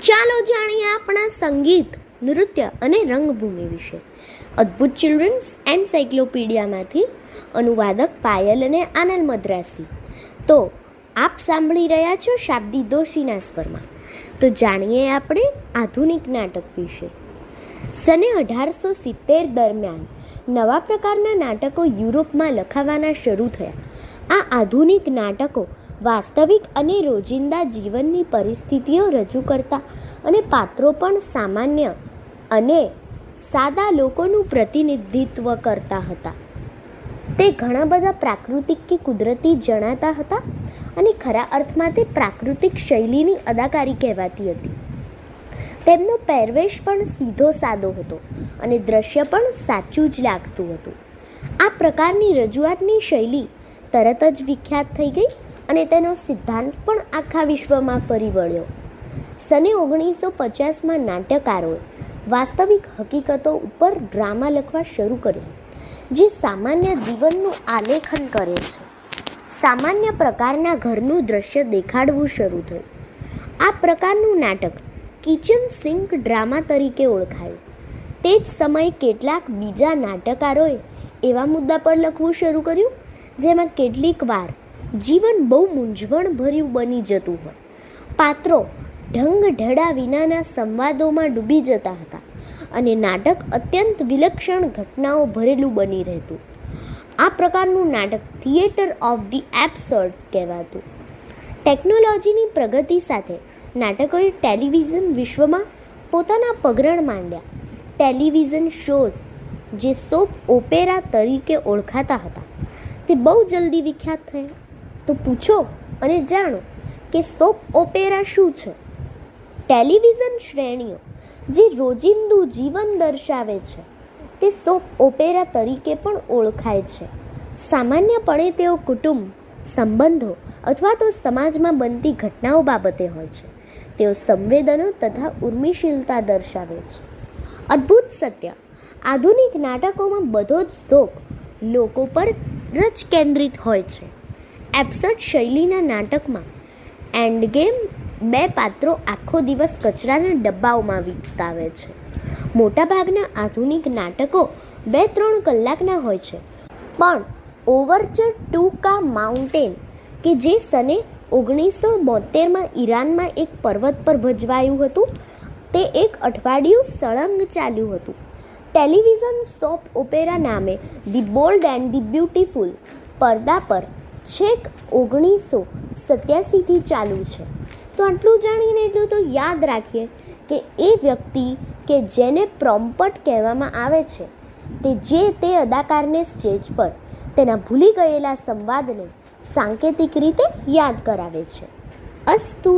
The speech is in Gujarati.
ચાલો જાણીએ આપણા સંગીત, નૃત્ય અને રંગભૂમિ વિશે. અદ્ભુત ચિલ્ડ્રન્સ એન્સાઇક્લોપીડિયામાંથી અનુવાદક પાયલ અને આનંદ મદ્રાસી. તો આપ સાંભળી રહ્યા છો શાબ્દી દોશીના સ્વરમાં. તો જાણીએ આપણે આધુનિક નાટક વિશે. સને 1870 દરમિયાન નવા પ્રકારના નાટકો યુરોપમાં લખાવાના શરૂ થયા. આ આધુનિક નાટકો વાસ્તવિક અને રોજિંદા જીવનની પરિસ્થિતિઓ રજૂ કરતા અને પાત્રો પણ સામાન્ય અને સાદા લોકોનું પ્રતિનિધિત્વ કરતા હતા. તે ઘણા બધા પ્રાકૃતિક કે કુદરતી જણાતા હતા અને ખરા અર્થમાં તે પ્રાકૃતિક શૈલીની અદાકારી કહેવાતી હતી. તેમનો પહેરવેશ પણ સીધો સાદો હતો અને દ્રશ્ય પણ સાચું જ લાગતું હતું. આ પ્રકારની રજૂઆતની શૈલી તરત જ વિખ્યાત થઈ ગઈ અને તેનો સિદ્ધાંત પણ આખા વિશ્વમાં ફરી વળ્યો. સને 1950માં નાટ્યકારોએ વાસ્તવિક હકીકતો ઉપર ડ્રામા લખવા શરૂ કર્યા, જે સામાન્ય જીવનનું આલેખન કરે છે. સામાન્ય પ્રકારના ઘરનું દ્રશ્ય દેખાડવું શરૂ થયું. આ પ્રકારનું નાટક કિચન સિંક ડ્રામા તરીકે ઓળખાયું. તે જ સમયે કેટલાક બીજા નાટકકારોએ એવા મુદ્દા પર લખવું શરૂ કર્યું જેમાં કેટલીક વાર જીવન બહુ મૂંઝવણભર્યું બની જતું હોય. પાત્રો ઢંગઢડા વિનાના સંવાદોમાં ડૂબી જતા હતા અને નાટક અત્યંત વિલક્ષણ ઘટનાઓ ભરેલું બની રહેતું. આ પ્રકારનું નાટક થિયેટર ઓફ ધી એબ્સર્ડ કહેવાતું. ટેકનોલોજીની પ્રગતિ સાથે નાટકોએ ટેલિવિઝન વિશ્વમાં પોતાના પગરણ માંડ્યા. ટેલિવિઝન શોઝ જે સોપ ઓપેરા તરીકે ઓળખાતા હતા તે બહુ જલ્દી વિખ્યાત થયા. તો પૂછો અને જાણો કે સોપ ઓપેરા શું છે. ટેલિવિઝન શ્રેણીઓ જે રોજિંદુ જીવન દર્શાવે છે તે સોપ ઓપેરા તરીકે પણ ઓળખાય છે. સામાન્યપણે તેઓ કુટુંબ, સંબંધો અથવા તો સમાજમાં બનતી ઘટનાઓ બાબતે હોય છે. તેઓ સંવેદનો તથા ઉર્મિશીલતા દર્શાવે છે. અદ્ભુત સત્ય, આધુનિક નાટકોમાં બધો જ ઝોક લોકો પર જ કેન્દ્રિત હોય છે. એબ્સર્ડ શૈલીના નાટકમાં એન્ડગેમ 2 પાત્રો આખો દિવસ કચરાના ડબ્બાઓમાં વિતાવે છે. મોટાભાગના આધુનિક નાટકો 2-3 કલાકના હોય છે, પણ ઓવરચર ટુ કા માઉન્ટેન કે જે સને 1972માં ઈરાનમાં એક પર્વત પર ભજવાયું હતું, તે એક અઠવાડિયું સળંગ ચાલ્યું હતું. ટેલિવિઝન સોપ ઓપેરા નામે the bold and the beautiful પડદા પર છેક 1987થી ચાલુ છે. તો આટલું જાણીને એટલું તો યાદ રાખીએ કે એ વ્યક્તિ કે જેને પ્રોમ્પટ કહેવામાં આવે છે તે અદાકારને સ્ટેજ પર તેના ભૂલી ગયેલા સંવાદને સાંકેતિક રીતે યાદ કરાવે છે. અસ્તુ.